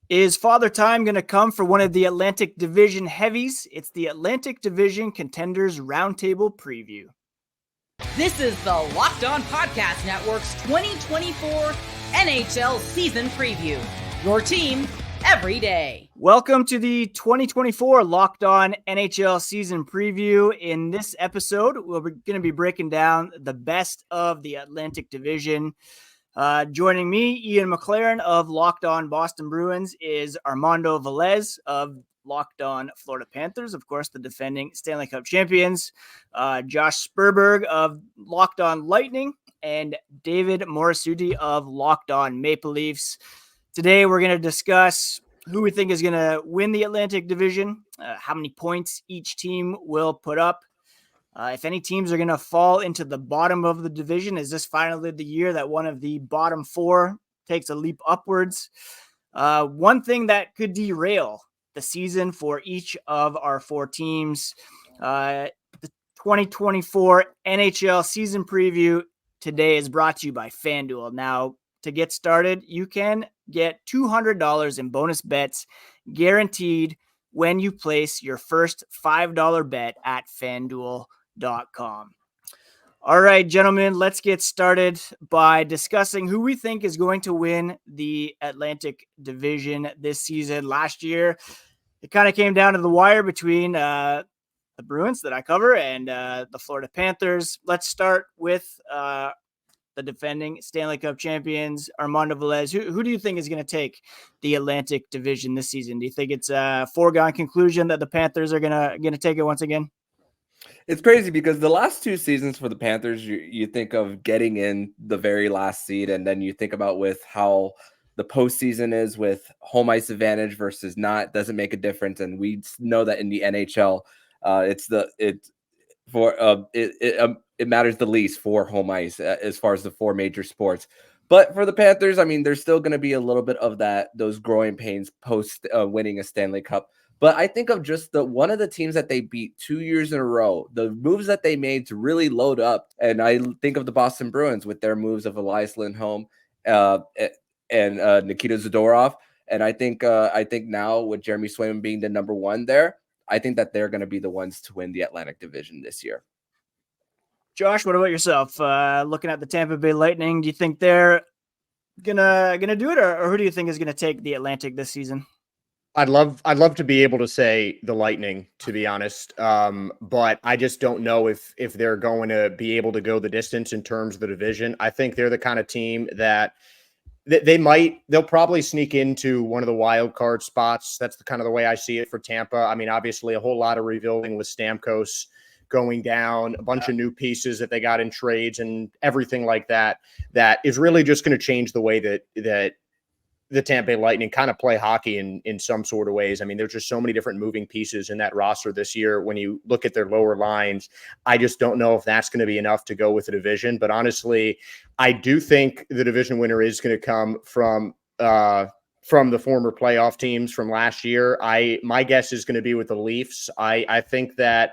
Is Father Time going to come for one of the Atlantic Division heavies? It's the Atlantic Division Contenders Roundtable Preview. This is the Locked On Podcast Network's 2024 NHL Season Preview. Your team every day. Welcome to the 2024 Locked On NHL Season Preview. In this episode, we're going to be breaking down the best of the Atlantic Division. Joining me, Ian McLaren of Locked On Boston Bruins, is Armando Velez of Locked On Florida Panthers, of course, the defending Stanley Cup Champions, Josh Sperber of Locked On Lightning, and David Morassutti of Locked On Maple Leafs. Today, we're going to discuss who we think is going to win the Atlantic Division, how many points each team will put up, if any teams are going to fall into the bottom of the division. Is this finally the year that one of the bottom four takes a leap upwards? One thing that could derail the season for each of our four teams. The 2024 NHL season preview today is brought to you by FanDuel. Now, to get started, you can get $200 in bonus bets guaranteed when you place your first $5 bet at FanDuel.com. All right, gentlemen, let's get started by discussing who we think is going to win the Atlantic Division this season. Last year, it kind of came down to the wire between the Bruins that I cover and the Florida Panthers. Let's start with the defending Stanley Cup champions, Armando Velez. Who do you think is going to take the Atlantic Division this season? Do you think it's a foregone conclusion that the Panthers are going to take it once again? It's crazy because the last two seasons for the Panthers, you think of getting in the very last seed, and then you think about with how the postseason is with home ice advantage versus not, doesn't make a difference. And we know that in the NHL, it matters the least for home ice as far as the four major sports. But for the Panthers, I mean, there's still going to be a little bit of those growing pains post winning a Stanley Cup. But I think of just one of the teams that they beat 2 years in a row, the moves that they made to really load up. And I think of the Boston Bruins with their moves of Elias Lindholm and Nikita Zadorov. And I think now with Jeremy Swayman being the number one there, I think that they're going to be the ones to win the Atlantic Division this year. Josh, what about yourself? Looking at the Tampa Bay Lightning, do you think they're gonna do it, or who do you think is gonna take the Atlantic this season? I'd love to be able to say the Lightning, to be honest, but I just don't know if they're going to be able to go the distance in terms of the division. I think they're the kind of team that they'll probably sneak into one of the wild card spots. That's the way I see it for Tampa. I mean, obviously a whole lot of rebuilding with Stamkos going down, a bunch of new pieces that they got in trades and everything like that is really just going to change the way that the Tampa Bay Lightning kind of play hockey in some sort of ways. I mean, there's just so many different moving pieces in that roster this year. When you look at their lower lines, I just don't know if that's going to be enough to go with the division. But honestly, I do think the division winner is going to come from the former playoff teams from last year. My guess is going to be with the Leafs. I think they're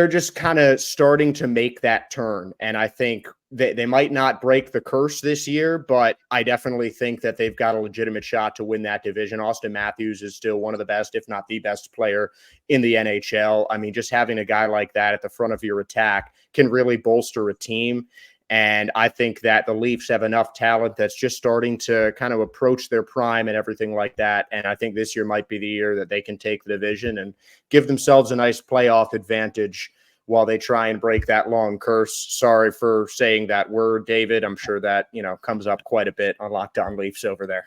just kind of starting to make that turn. And I think they might not break the curse this year, but I definitely think that they've got a legitimate shot to win that division. Austin Matthews is still one of the best, if not the best player in the NHL. I mean, just having a guy like that at the front of your attack can really bolster a team. And I think that the Leafs have enough talent that's just starting to kind of approach their prime and everything like that. And I think this year might be the year that they can take the division and give themselves a nice playoff advantage while they try and break that long curse. Sorry for saying that word, David. I'm sure that, comes up quite a bit on Locked On Leafs over there.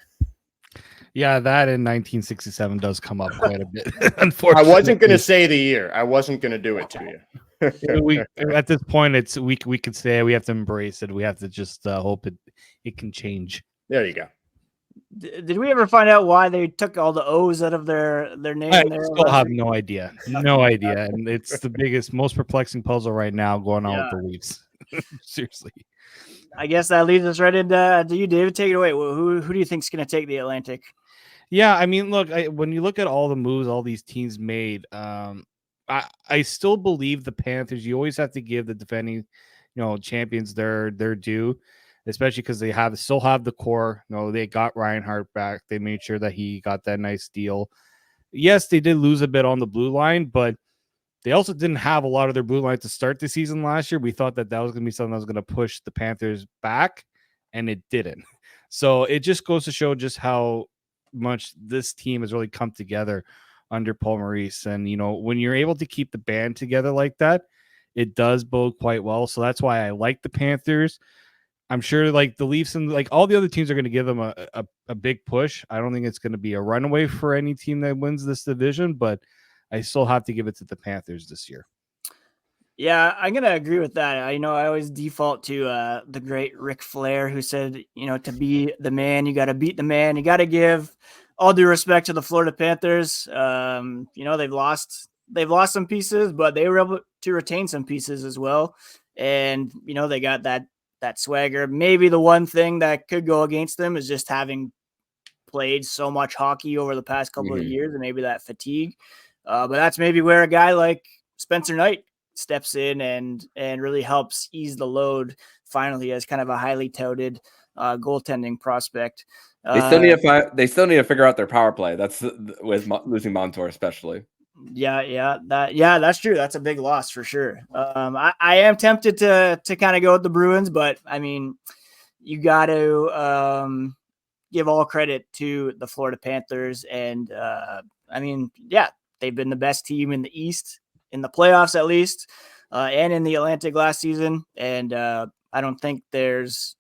Yeah, that in 1967 does come up quite a bit. Unfortunately, I wasn't going to say the year. I wasn't going to do it to you. At this point, we could say we have to embrace it. We have to just hope it can change. There you go. Did we ever find out why they took all the O's out of their name? I still have no idea. No idea. And it's the most perplexing puzzle right now going on with the Leafs. Seriously. I guess that leads us right into you, David. Take it away. Who do you think is going to take the Atlantic? Yeah, I mean, look, when you look at all the moves all these teams made, I still believe the Panthers. You always have to give the defending, champions their due. especially because they still have the core. They got Reinhardt back. They made sure that he got that nice deal. Yes, they did lose a bit on the blue line, but they also didn't have a lot of their blue line to start the season last year. We thought that was going to be something that was going to push the Panthers back, and it didn't. So it just goes to show just how much this team has really come together under Paul Maurice. And, when you're able to keep the band together like that, it does bode quite well. So that's why I like the Panthers. I'm sure like the Leafs and like all the other teams are going to give them a big push. I don't think it's going to be a runaway for any team that wins this division, but I still have to give it to the Panthers this year. Yeah, I'm going to agree with that. I always default to the great Ric Flair, who said, to be the man, you got to beat the man. You got to give all due respect to the Florida Panthers. They've lost some pieces, but they were able to retain some pieces as well. And, they got that swagger. Maybe the one thing that could go against them is just having played so much hockey over the past couple of years, and maybe that fatigue. But that's maybe where a guy like Spencer Knight steps in and really helps ease the load finally as kind of a highly touted goaltending prospect. They still need to figure out their power play. That's with losing Montour especially. Yeah, that's true. That's a big loss for sure. I am tempted to kind of go with the Bruins, but I mean, you got to give all credit to the Florida Panthers, and they've been the best team in the East in the playoffs at least, and in the Atlantic last season. And I don't think there's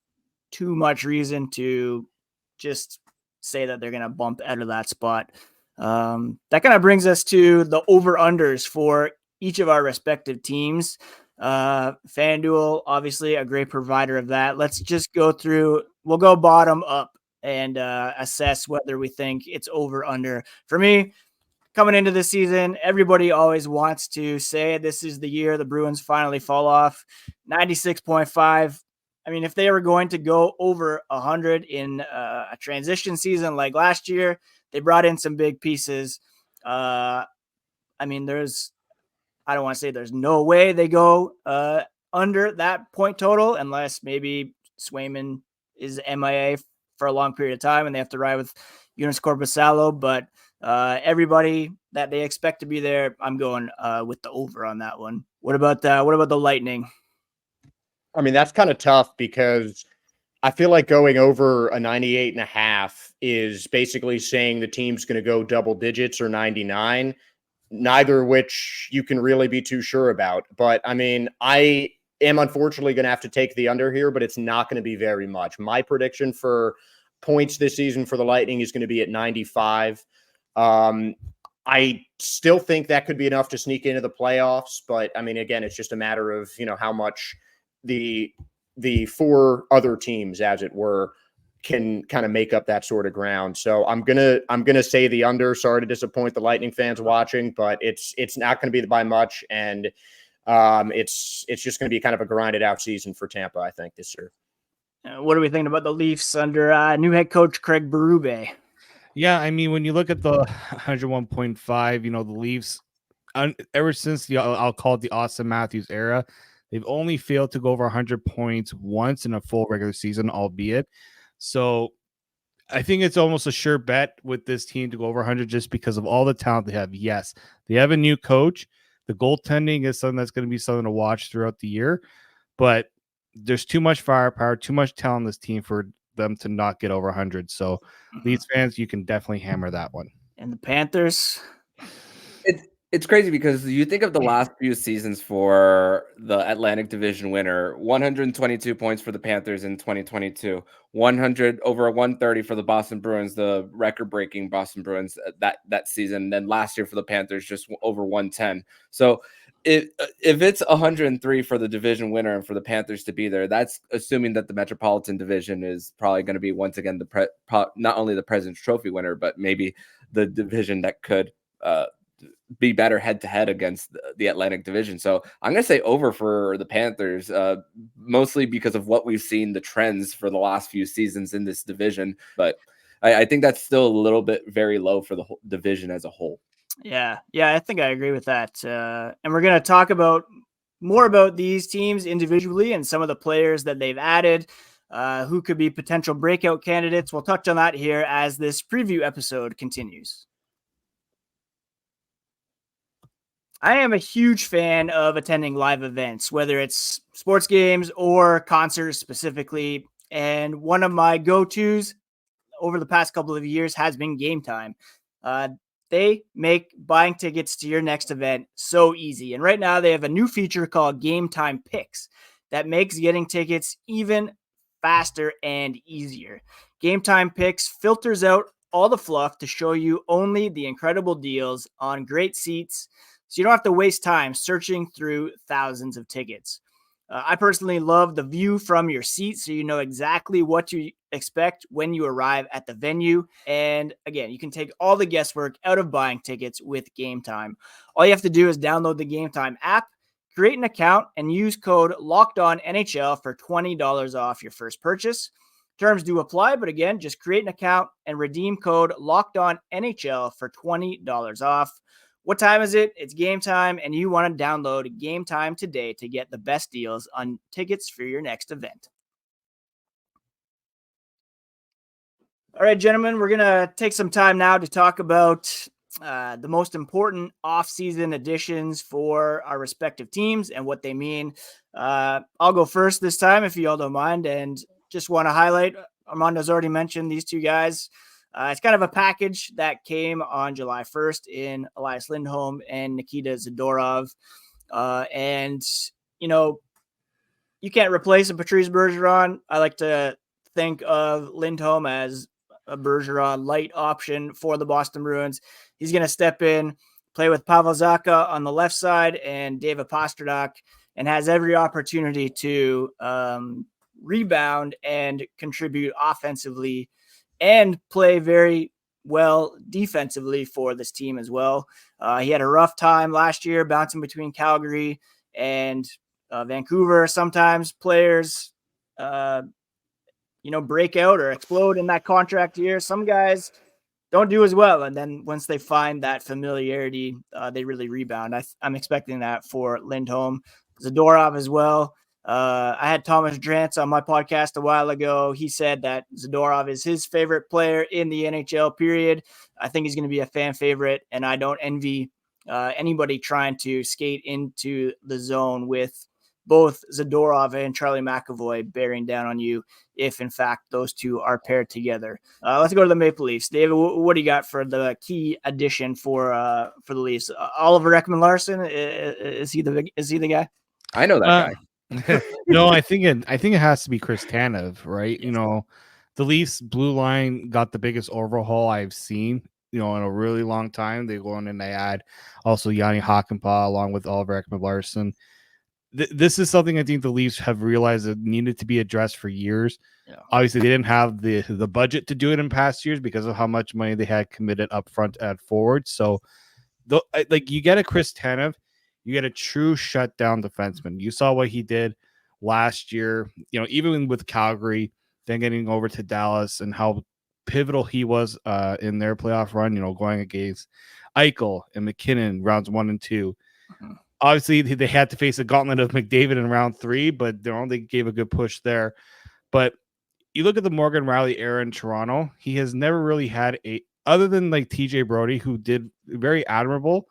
too much reason to just say that they're going to bump out of that spot. That kind of brings us to the over-unders for each of our respective teams. FanDuel, obviously a great provider of that. Let's just go through. We'll go bottom up and assess whether we think it's over-under. For me, coming into this season, everybody always wants to say this is the year the Bruins finally fall off. 96.5. I mean, if they were going to go over 100 in a transition season like last year, they brought in some big pieces. I don't want to say there's no way they go under that point total unless maybe Swayman is MIA for a long period of time and they have to ride with Jonas Korpisalo. But everybody that they expect to be there, I'm going with the over on that one. What about the Lightning? I mean, that's kind of tough because I feel like going over a 98.5 is basically saying the team's going to go double digits or 99, neither of which you can really be too sure about. But I mean, I am unfortunately going to have to take the under here, but it's not going to be very much. My prediction for points this season for the Lightning is going to be at 95. I still think that could be enough to sneak into the playoffs. But I mean, again, it's just a matter of, how much the four other teams, as it were, can kind of make up that sort of ground. So I'm gonna say the under. Sorry to disappoint the Lightning fans watching, but it's not going to be by much, and it's just going to be kind of a grinded out season for Tampa, I think, this year. What are we thinking about the Leafs under new head coach Craig Berube? Yeah, I mean, when you look at the 101.5, the Leafs, ever since I'll call it the Austin Matthews era, they've only failed to go over 100 points once in a full regular season, albeit. So I think it's almost a sure bet with this team to go over 100 just because of all the talent they have. Yes, they have a new coach. The goaltending is something that's going to be something to watch throughout the year. But there's too much firepower, too much talent in this team for them to not get over 100. So Leafs fans, you can definitely hammer that one. And the Panthers? It's crazy because you think of the last few seasons for the Atlantic Division winner, 122 points for the Panthers in 2022, 100 over 130 for the Boston Bruins, the record-breaking Boston Bruins that season. And then last year for the Panthers, just over 110. So if it's 103 for the division winner and for the Panthers to be there, that's assuming that the Metropolitan Division is probably going to be once again not only the President's Trophy winner, but maybe the division that could be better head-to-head against the Atlantic Division. So I'm going to say over for the Panthers, mostly because of what we've seen, the trends for the last few seasons in this division. But I think that's still a little bit very low for the whole division as a whole. Yeah, I think I agree with that. And we're going to talk more about these teams individually and some of the players that they've added. who could be potential breakout candidates. We'll touch on that here as this preview episode continues. I am a huge fan of attending live events, whether it's sports games or concerts specifically. And one of my go-tos over the past couple of years has been Game Time. They make buying tickets to your next event so easy. And right now they have a new feature called Game Time Picks that makes getting tickets even faster and easier. Game Time Picks filters out all the fluff to show you only the incredible deals on great seats, so you don't have to waste time searching through thousands of tickets. I personally love the view from your seat, so you know exactly what to expect when you arrive at the venue. And again, you can take all the guesswork out of buying tickets with Game Time. All you have to do is download the Game Time app, create an account, and use code LOCKEDONNHL for $20 off your first purchase. Terms do apply, but again, just create an account and redeem code LOCKEDONNHL for $20 off. What time is it? It's Game Time, and you want to download Game Time today to get the best deals on tickets for your next event. All right, gentlemen, we're going to take some time now to talk about the most important offseason additions for our respective teams and what they mean. I'll go first this time, if you all don't mind, and just want to highlight, Armando's already mentioned these two guys. It's kind of a package that came on July 1st in Elias Lindholm and Nikita Zadorov. And, you know, you can't replace a Patrice Bergeron. I like to think of Lindholm as a Bergeron light option for the Boston Bruins. He's going to step in, play with Pavel Zacha on the left side and David Pastrnak, and has every opportunity to rebound and contribute offensively and play very well defensively for this team as well. He had a rough time last year bouncing between Calgary and Vancouver. Sometimes players, break out or explode in that contract year. Some guys don't do as well. And then once they find that familiarity, they really rebound. I'm expecting that for Lindholm. Zadorov as well. I had Thomas Drance on my podcast a while ago. He said that Zadorov is his favorite player in the NHL, period. I think he's going to be a fan favorite, and I don't envy anybody trying to skate into the zone with both Zadorov and Charlie McAvoy bearing down on you if, in fact, those two are paired together. Let's go to the Maple Leafs. David, what do you got for the key addition for the Leafs? Oliver Ekman-Larsson, is he the guy? I know that guy. No, I think it has to be Chris Tanev, right? You know, the Leafs blue line got the biggest overhaul I've seen, in a really long time. They go in and they add also Yanni Hakanpää along with Oliver Ekman-Larsson. This is something I think the Leafs have realized that needed to be addressed for years. Yeah. Obviously, they didn't have the budget to do it in past years because of how much money they had committed up front at forward. So, you get a Chris Tanev, you get a true shutdown defenseman. You saw what he did last year, even with Calgary, then getting over to Dallas, and how pivotal he was in their playoff run, going against Eichel and McKinnon rounds 1 and 2. Mm-hmm. Obviously, they had to face a gauntlet of McDavid in round 3, but they gave a good push there. But you look at the Morgan Rielly era in Toronto, he has never really had other than like TJ Brody, who did very admirable,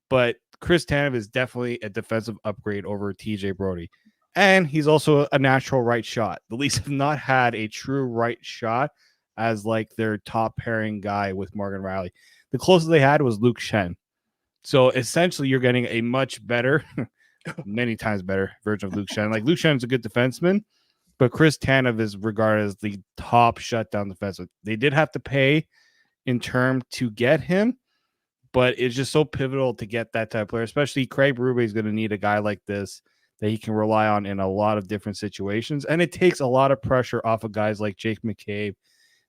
but Chris Tanev is definitely a defensive upgrade over TJ Brody. And he's also a natural right shot. The Leafs have not had a true right shot as like their top pairing guy with Morgan Rielly. The closest they had was Luke Schenn. So essentially you're getting a much better, many times better version of Luke Schenn. Like Luke Schenn's a good defenseman, but Chris Tanev is regarded as the top shutdown defenseman. They did have to pay in term to get him, but it's just so pivotal to get that type of player, especially Craig Berube is going to need a guy like this that he can rely on in a lot of different situations. And it takes a lot of pressure off of guys like Jake McCabe,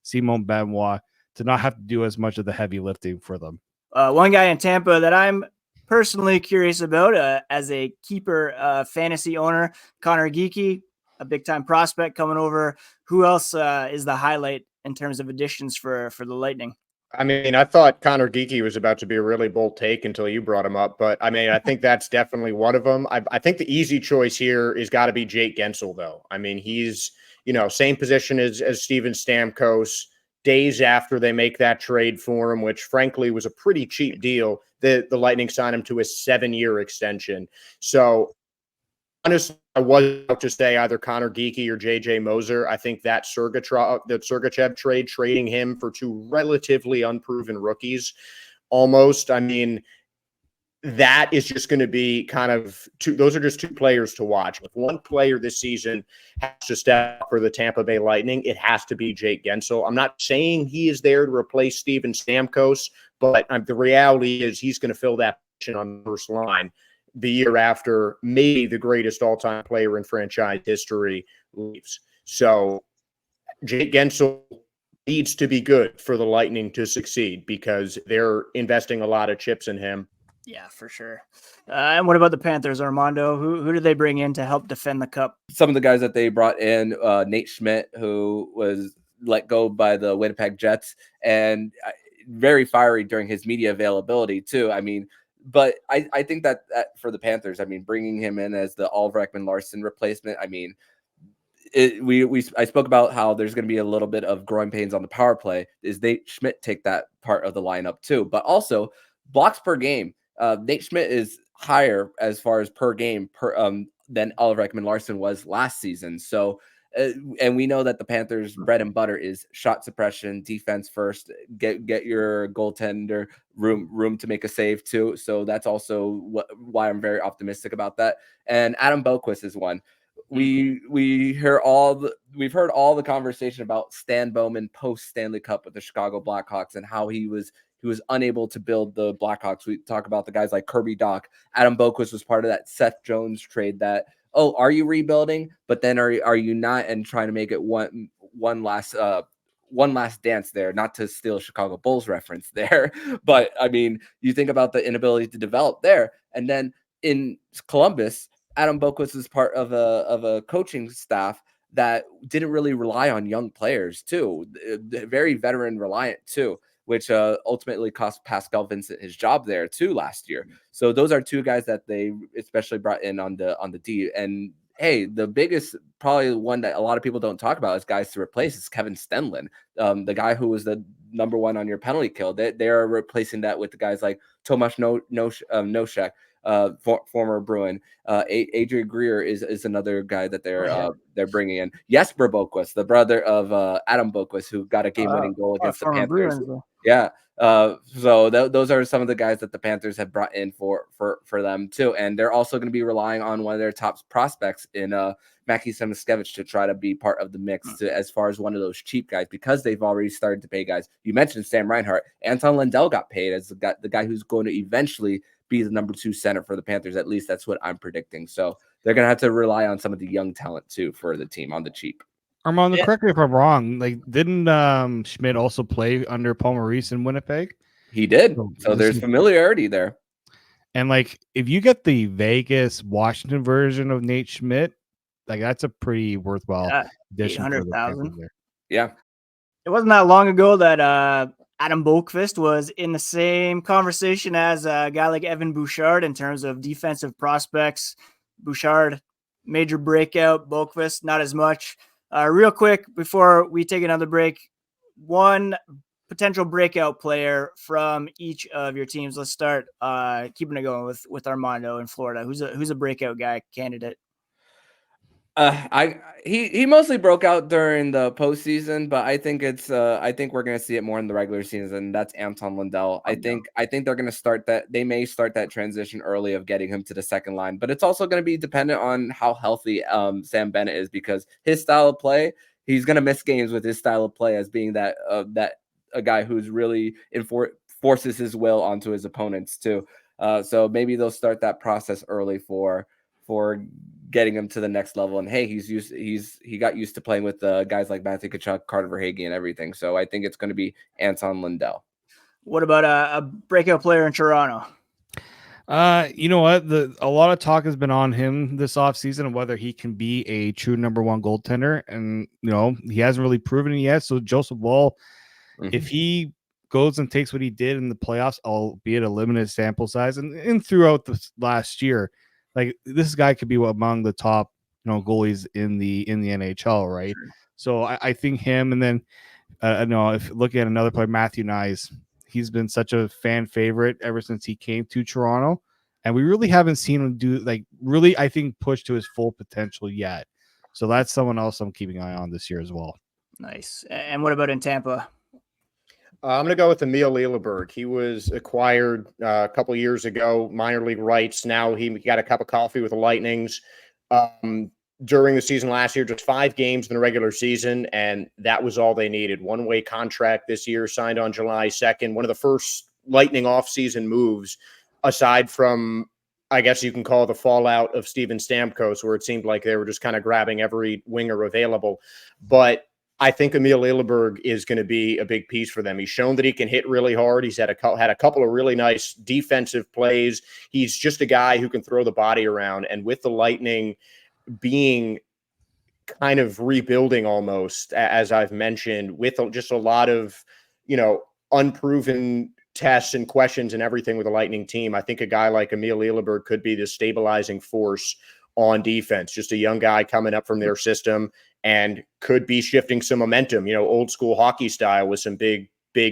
Simon Benoit, to not have to do as much of the heavy lifting for them. One guy in Tampa that I'm personally curious about as a keeper fantasy owner, Connor Geekie, a big-time prospect coming over. Who else is the highlight in terms of additions for the Lightning? I mean, I thought Connor Geekie was about to be a really bold take until you brought him up, but I mean, I think that's definitely one of them. I think the easy choice here is got to be Jake Gensel, though. I mean, he's same position as Steven Stamkos. Days after they make that trade for him, which frankly was a pretty cheap deal, the Lightning signed him to a 7-year extension. So honestly, I was about to say either Connor Geekie or JJ Moser. I think that Sergachev trade, trading him for 2 relatively unproven rookies, almost. I mean, that is just going to be kind of those are just 2 players to watch. If one player this season has to step up for the Tampa Bay Lightning, it has to be Jake Gensel. I'm not saying he is there to replace Steven Stamkos, but the reality is he's going to fill that position on the first line the year after maybe the greatest all-time player in franchise history leaves. So Jake Gensel needs to be good for the Lightning to succeed because they're investing a lot of chips in him. Yeah, for sure. And what about the Panthers, Armando? Who did they bring in to help defend the cup? Some of the guys that they brought in, Nate Schmidt, who was let go by the Winnipeg Jets, and very fiery during his media availability too. I mean, but I think that for the Panthers, I mean, bringing him in as the Oliver Ekman-Larsson replacement, I mean, I spoke about how there's going to be a little bit of growing pains on the power play. Is Nate Schmidt take that part of the lineup too? But also blocks per game. Nate Schmidt is higher as far as per game than Oliver Ekman-Larsson was last season. So, and we know that the Panthers' bread and butter is shot suppression, defense first, get your goaltender room to make a save too. So that's also why I'm very optimistic about that. And Adam Boqvist is one. We've heard all the conversation about Stan Bowman post Stanley Cup with the Chicago Blackhawks and how he was unable to build the Blackhawks. We talk about the guys like Kirby Dach. Adam Boqvist was part of that Seth Jones trade that, oh, are you rebuilding? But then are you not? And trying to make it one last dance there, not to steal a Chicago Bulls reference there. But I mean, you think about the inability to develop there. And then in Columbus, Adam Boqvist is part of a coaching staff that didn't really rely on young players too. Very veteran reliant too, which ultimately cost Pascal Vincent his job there too last year. So those are 2 guys that they especially brought in on the D. And hey, the biggest, probably one that a lot of people don't talk about as guys to replace is Kevin Stenlund, the guy who was the number 1 on your penalty kill. They are replacing that with the guys like Tomas Nosek, former Bruin. Adrian Greer is another guy that they're bringing in. Jesper Boqvist, the brother of Adam Boqvist, who got a game-winning goal against the Panthers. Bruins, yeah. So those are some of the guys that the Panthers have brought in for them too, and they're also going to be relying on one of their top prospects in Mackie Samoskevich to try to be part of the mix as far as one of those cheap guys, because they've already started to pay guys. You mentioned Sam Reinhart. Anton Lundell got paid as the guy who's going to eventually be the number 2 center for the Panthers. At least that's what I'm predicting. So they're going to have to rely on some of the young talent too for the team on the cheap. Armando, correct me if I'm wrong. Like, didn't Schmidt also play under Paul Maurice in Winnipeg? He did. So there's familiarity there. And like, if you get the Vegas Washington version of Nate Schmidt, like that's a pretty worthwhile addition. 800,000. Yeah. It wasn't that long ago that Adam Boqvist was in the same conversation as a guy like Evan Bouchard in terms of defensive prospects. Bouchard, major breakout. Boqvist, not as much. Real quick, before we take another break, one potential breakout player from each of your teams. Let's start keeping it going with Armando in Florida. Who's a breakout guy candidate? He mostly broke out during the postseason, but I think we're gonna see it more in the regular season. That's Anton Lundell. I think they're gonna start that. They may start that transition early of getting him to the second line, but it's also gonna be dependent on how healthy Sam Bennett is, because his style of play, he's gonna miss games with his style of play as being that a guy who's really forces his will onto his opponents too. So maybe they'll start that process early for getting him to the next level. And hey, he got used to playing with guys like Matthew Tkachuk, Carter Verhaeghe, and everything. So I think it's going to be Anton Lundell. What about a breakout player in Toronto? You know what? A lot of talk has been on him this offseason and whether he can be a true number 1 goaltender. And, he hasn't really proven it yet. So Joseph Woll, if he goes and takes what he did in the playoffs, albeit a limited sample size and throughout the last year, like this guy could be among the top goalies in the NHL, right? Sure. So I think him, and then no, if looking at another player, Matthew Nyes, he's been such a fan favorite ever since he came to Toronto, and we really haven't seen him do really, I think, push to his full potential yet. So that's someone else I'm keeping an eye on this year as well. Nice. And what about in Tampa? I'm going to go with Emil Lilleberg. He was acquired a couple years ago, minor league rights. Now he got a cup of coffee with the Lightnings during the season last year, just 5 games in the regular season, and that was all they needed. One-way contract this year, signed on July 2nd. One of the first Lightning offseason moves, aside from, I guess you can call the fallout of Steven Stamkos, where it seemed like they were just kind of grabbing every winger available. But I think Emil Lilleberg is going to be a big piece for them. He's shown that he can hit really hard. He's had a couple of really nice defensive plays. He's just a guy who can throw the body around. And with the Lightning being kind of rebuilding almost, as I've mentioned, with just a lot of, unproven tests and questions and everything with the Lightning team, I think a guy like Emil Lilleberg could be the stabilizing force on defense. Just a young guy coming up from their system and could be shifting some momentum, old school hockey style with some big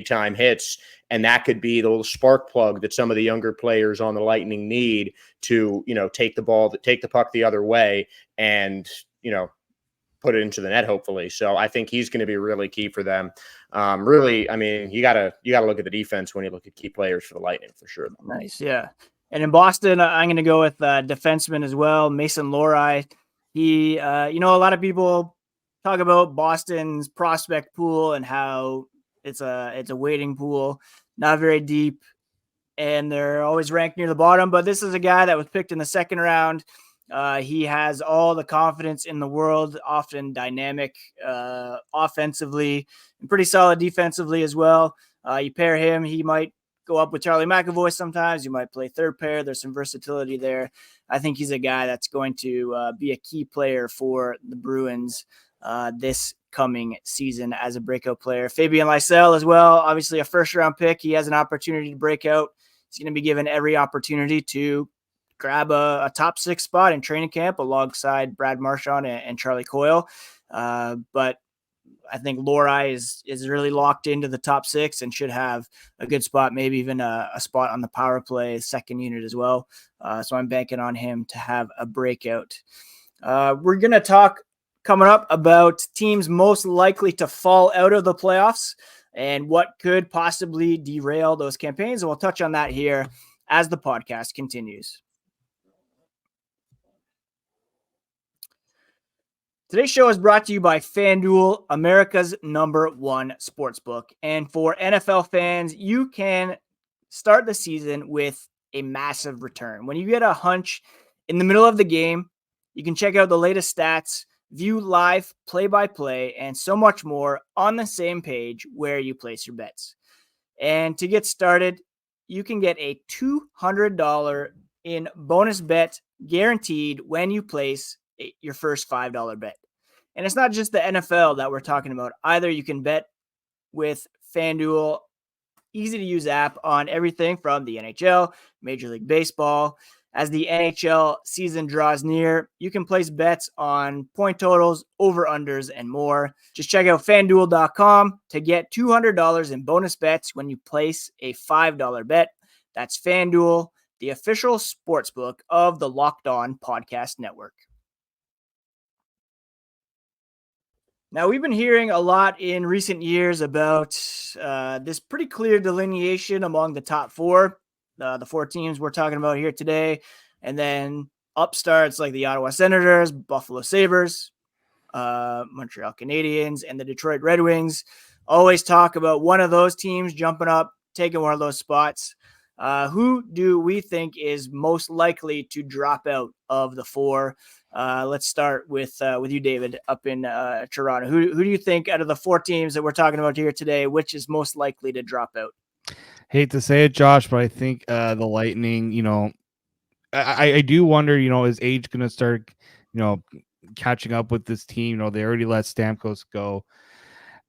time hits. And that could be the little spark plug that some of the younger players on the Lightning need to, take the puck the other way and, put it into the net, hopefully. So I think he's going to be really key for them. Really, I mean, you gotta look at the defense when you look at key players for the Lightning for sure. Nice. Yeah. And in Boston, I'm going to go with defenseman as well, Mason Lohrei. He, a lot of people talk about Boston's prospect pool and how it's a waiting pool, not very deep, and they're always ranked near the bottom. But this is a guy that was picked in the 2nd round. He has all the confidence in the world, often dynamic offensively and pretty solid defensively as well. You pair him, he might go up with Charlie McAvoy sometimes. You might play third pair. There's some versatility there. I think he's a guy that's going to be a key player for the Bruins this coming season as a breakout player. Fabian Lysell as well, obviously a first-round pick. He has an opportunity to break out. He's going to be given every opportunity to grab a top 6 spot in training camp alongside Brad Marchand and Charlie Coyle. But I think Lohrei is really locked into the top 6 and should have a good spot, maybe even a spot on the power play second unit as well. So I'm banking on him to have a breakout. We're going to talk coming up about teams most likely to fall out of the playoffs and what could possibly derail those campaigns. And we'll touch on that here as the podcast continues. Today's show is brought to you by FanDuel, America's #1 sportsbook. And for NFL fans, you can start the season with a massive return. When you get a hunch in the middle of the game, you can check out the latest stats, view live play-by-play, and so much more on the same page where you place your bets. And to get started, you can get a $200 in bonus bet guaranteed when you place your first $5 bet. And it's not just the NFL that we're talking about either. You can bet with FanDuel, easy to use app on everything from the NHL, Major League Baseball. As the NHL season draws near, you can place bets on point totals, over-unders, and more. Just check out FanDuel.com to get $200 in bonus bets when you place a $5 bet. That's FanDuel, the official sportsbook of the Locked On Podcast Network. Now, we've been hearing a lot in recent years about this pretty clear delineation among the top 4. The 4 teams we're talking about here today, and then upstarts like the Ottawa Senators, Buffalo Sabres, Montreal Canadiens, and the Detroit Red Wings always talk about one of those teams jumping up, taking one of those spots. Who do we think is most likely to drop out of the 4? Let's start with you, David, up in Toronto. Who do you think out of the 4 teams that we're talking about here today, which is most likely to drop out? Hate to say it, Josh, but I think the Lightning, I do wonder, is age going to start, catching up with this team? They already let Stamkos go.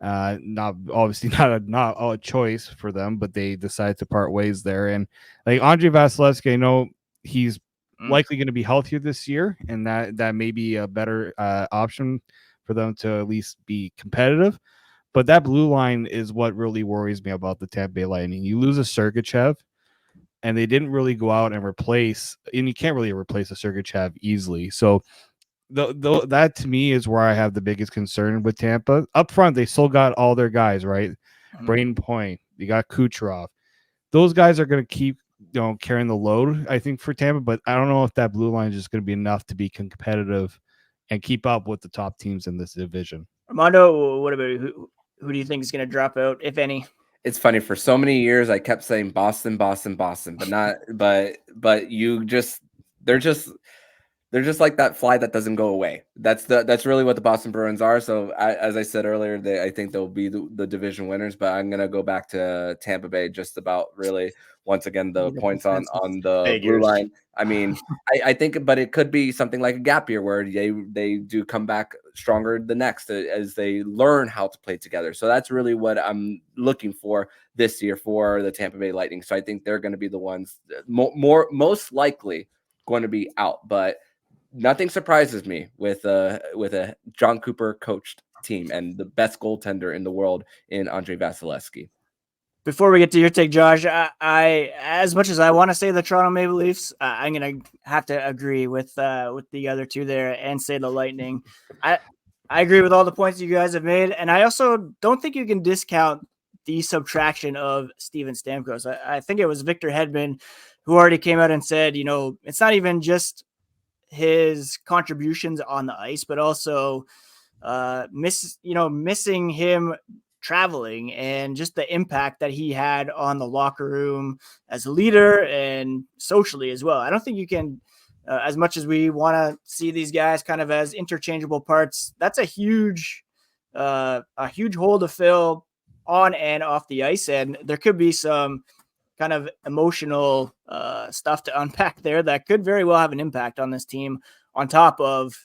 Not a choice for them, but they decided to part ways there. And like Andrei Vasilevsky, I know he's likely going to be healthier this year, and that may be a better option for them to at least be competitive. But that blue line is what really worries me about the Tampa Bay Lightning. You lose a Sergachev, and they didn't really go out and replace, and you can't really replace a Sergachev easily. So that to me is where I have the biggest concern with Tampa. Up front, they still got all their guys, right? Braden Point, you got Kucherov. Those guys are going to keep carrying the load, I think, for Tampa, but I don't know if that blue line is just going to be enough to be competitive and keep up with the top teams in this division. Armando, what about who do you think is going to drop out, if any? It's funny, for so many years I kept saying Boston, but they're just like that fly that doesn't go away. That's really what the Boston Bruins are. So as I said earlier, I think they'll be the division winners, but I'm going to go back to Tampa Bay just about really once again, the points on the blue line. I mean, I think, but it could be something like a gap year where they do come back stronger the next as they learn how to play together. So that's really what I'm looking for this year for the Tampa Bay Lightning. So I think they're going to be the ones most likely going to be out, but nothing surprises me with a John Cooper coached team and the best goaltender in the world in Andre Vasilevsky. Before we get to your take, Josh, I as much as I want to say the Toronto Maple Leafs, I'm going to have to agree with the other two there and say the Lightning. I agree with all the points you guys have made, and I also don't think you can discount the subtraction of Steven Stamkos. I think it was Victor Hedman who already came out and said, it's not even just his contributions on the ice, but also missing him traveling and just the impact that he had on the locker room as a leader and socially as well. I don't think you can, as much as we want to see these guys kind of as interchangeable parts, that's a huge hole to fill on and off the ice. And there could be some kind of emotional stuff to unpack there that could very well have an impact on this team on top of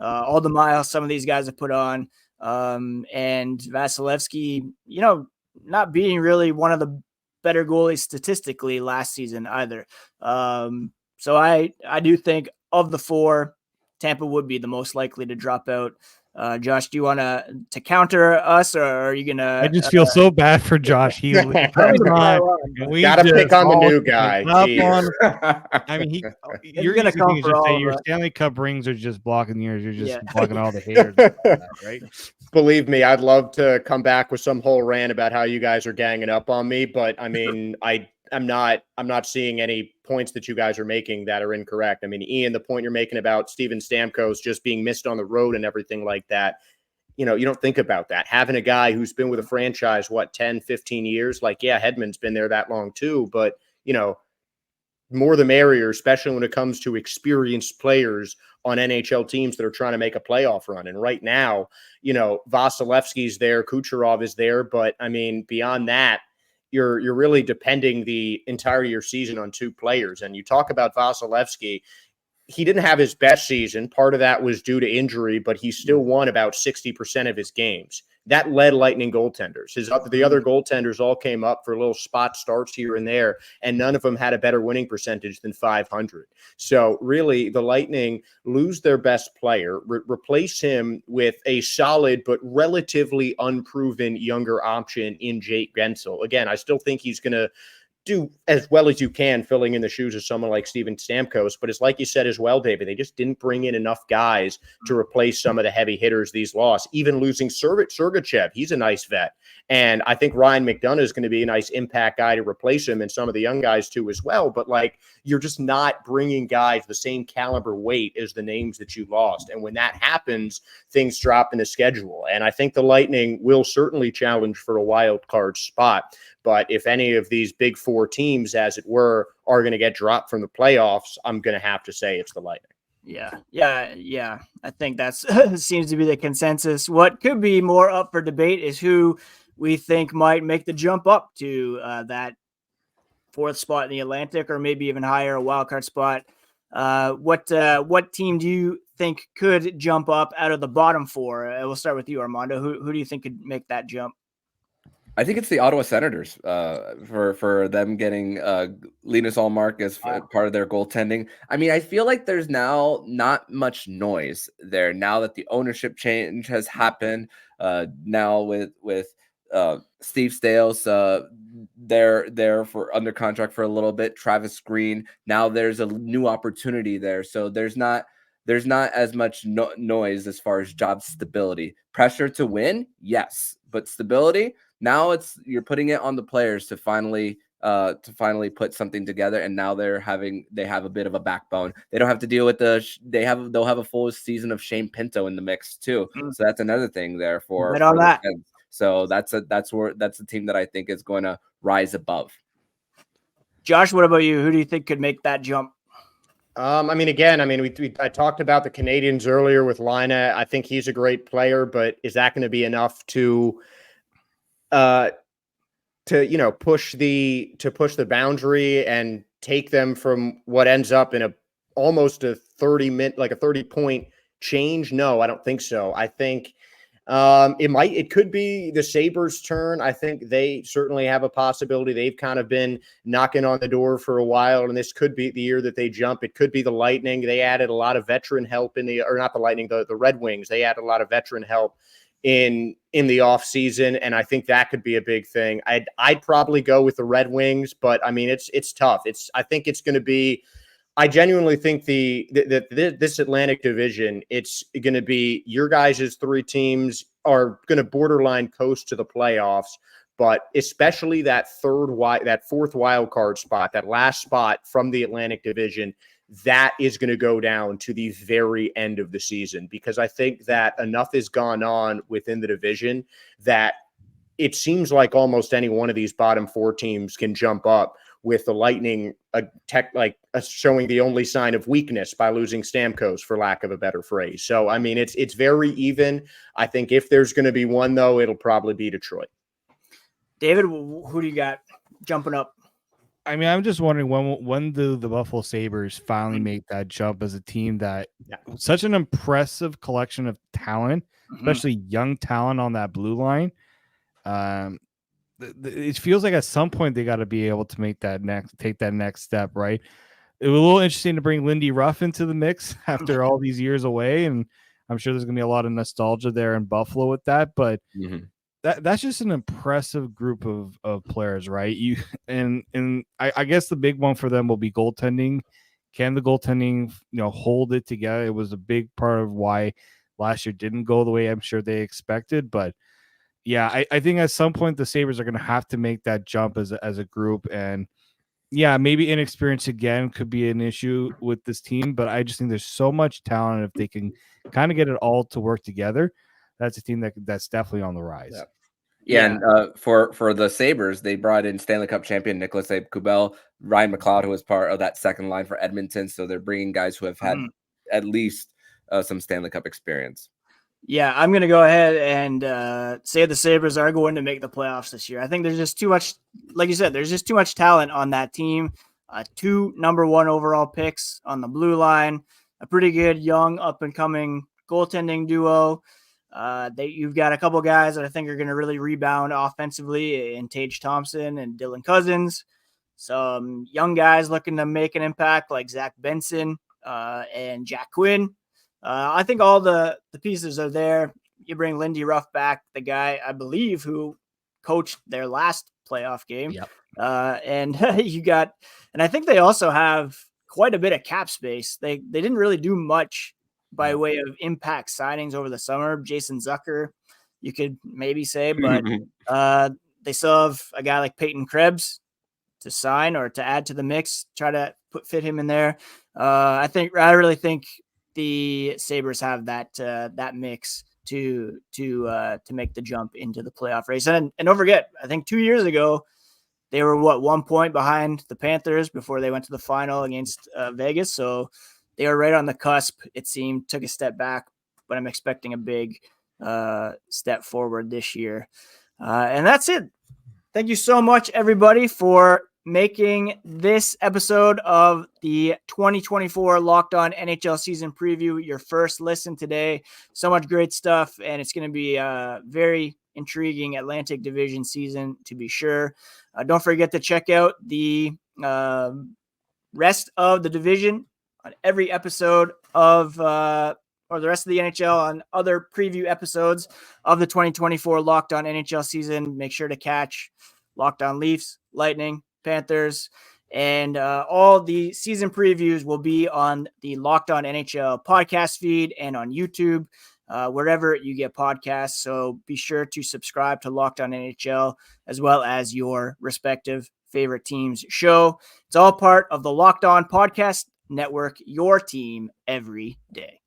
all the miles some of these guys have put on. And Vasilevsky, not being really one of the better goalies statistically last season either. So I do think of the four, Tampa would be the most likely to drop out. Josh, do you want to counter us, or are you gonna? I just feel so bad for Josh. He Gotta pick on the new guy. I mean, you're gonna come for all your Stanley Cup rings are just blocking yours. You're just blocking all the haters, right? Believe me, I'd love to come back with some whole rant about how you guys are ganging up on me, but I mean, I'm not seeing any points that you guys are making that are incorrect. I mean, Ian, the point you're making about Steven Stamkos just being missed on the road and everything like that, you don't think about that. Having a guy who's been with a franchise, 10, 15 years, Hedman's been there that long too, but, more the merrier, especially when it comes to experienced players on NHL teams that are trying to make a playoff run. And right now, Vasilevsky's there, Kucherov is there, but I mean, beyond that, you're really depending the entire year season on two players. And you talk about Vasilevsky, he didn't have his best season. Part of that was due to injury, but he still won about 60% of his games. That led Lightning goaltenders. The other goaltenders all came up for little spot starts here and there, and none of them had a better winning percentage than .500. So really, the Lightning lose their best player, replace him with a solid but relatively unproven younger option in Jake Guentzel. Again, I still think he's going to do as well as you can filling in the shoes of someone like Steven Stamkos. But it's like you said as well, David, they just didn't bring in enough guys to replace some of the heavy hitters these lost. Even losing Sergachev, he's a nice vet. And I think Ryan McDonough is going to be a nice impact guy to replace him, and some of the young guys too as well. But you're just not bringing guys the same caliber weight as the names that you lost. And when that happens, things drop in the schedule. And I think the Lightning will certainly challenge for a wild card spot. But if any of these big four teams, as it were, are going to get dropped from the playoffs, I'm going to have to say it's the Lightning. Yeah. I think that's seems to be the consensus. What could be more up for debate is who we think might make the jump up to that fourth spot in the Atlantic, or maybe even higher, a wild card spot. What team do you think could jump up out of the bottom four? We'll start with you, Armando. Who do you think could make that jump? I think it's the Ottawa Senators for them getting Linus Ullmark as part of their goaltending. I mean, I feel like there's now not much noise there now that the ownership change has happened. Now with Steve Stamkos, they're for under contract for a little bit. Travis Green. Now there's a new opportunity there, so there's not as much noise as far as job stability. Pressure to win, yes, but stability. Now you're putting it on the players to finally put something together, and now they have a bit of a backbone. They don't have to deal with they'll have a full season of Shane Pinto in the mix too. So that's another thing there for that. The so that's the team that I think is going to rise above. Josh, what about you? Who do you think could make that jump? I talked about the Canadians earlier with Lina. I think he's a great player, but is that going to be enough to push the boundary and take them from what ends up in almost a 30-point change? No, I don't think so. I think it could be the Sabres' turn. I think they certainly have a possibility. They've kind of been knocking on the door for a while, and this could be the year that they jump. It could be the Lightning. They added a lot of veteran help not the Lightning, the Red Wings. They added a lot of veteran help in the offseason, and I think that could be a big thing. I'd probably go with the Red Wings, but I mean it's tough. I think it's going to be. I genuinely think this Atlantic Division, it's going to be your guys' three teams are going to borderline coast to the playoffs, but especially that fourth wild card spot, that last spot from the Atlantic Division, that is going to go down to the very end of the season, because I think that enough has gone on within the division that it seems like almost any one of these bottom four teams can jump up, with the Lightning showing the only sign of weakness by losing Stamkos, for lack of a better phrase. So, I mean, it's very even. I think if there's going to be one, though, it'll probably be Detroit. David, who do you got jumping up? I mean, I'm just wondering when do the Buffalo Sabres finally make that jump as a team that such an impressive collection of talent, especially young talent on that blue line. It feels like at some point they got to be able to take that next step, right? It was a little interesting to bring Lindy Ruff into the mix after all these years away, and I'm sure there's gonna be a lot of nostalgia there in Buffalo with that, but that's just an impressive group of players, right? I guess the big one for them will be goaltending. Can the goaltending, hold it together? It was a big part of why last year didn't go the way I'm sure they expected. But yeah, I think at some point the Sabres are going to have to make that jump as a group. And yeah, maybe inexperience again could be an issue with this team, but I just think there's so much talent. If they can kind of get it all to work together, that's a team that's definitely on the rise. Yeah. And for the Sabres, they brought in Stanley Cup champion Nicholas Kubel, Ryan McLeod, who was part of that second line for Edmonton. So they're bringing guys who have had at least some Stanley Cup experience. Yeah, I'm going to go ahead and say the Sabres are going to make the playoffs this year. I think there's just too much, like you said, there's just too much talent on that team. 2 number 1 overall picks on the blue line, a pretty good young up-and-coming goaltending duo. You've got a couple guys that I think are going to really rebound offensively in Tage Thompson and Dylan Cousins. Some young guys looking to make an impact like Zach Benson and Jack Quinn. I think all the pieces are there. You bring Lindy Ruff back, the guy I believe who coached their last playoff game. Yep. And and I think they also have quite a bit of cap space. They didn't really do much by way of impact signings over the summer. Jason Zucker, you could maybe say, but they still have a guy like Peyton Krebs to sign or to add to the mix, try to fit him in there. I really think the Sabres have that mix to make the jump into the playoff race. And don't forget, I think 2 years ago, they were 1 point behind the Panthers before they went to the final against Vegas. So they were right on the cusp. It seemed, took a step back, but I'm expecting a big step forward this year. And that's it. Thank you so much, everybody, for making this episode of the 2024 Locked On NHL season preview your first listen today. So much great stuff, and it's going to be very intriguing Atlantic Division season to be sure. Don't forget to check out the rest of the division on every episode of or the rest of the NHL on other preview episodes of the 2024 Locked On NHL season. Make sure to catch Locked On Leafs, Lightning, Panthers, and all the season previews will be on the Locked On NHL podcast feed and on YouTube, wherever you get podcasts. So be sure to subscribe to Locked On NHL as well as your respective favorite teams show. It's all part of the Locked On Podcast Network, your team every day.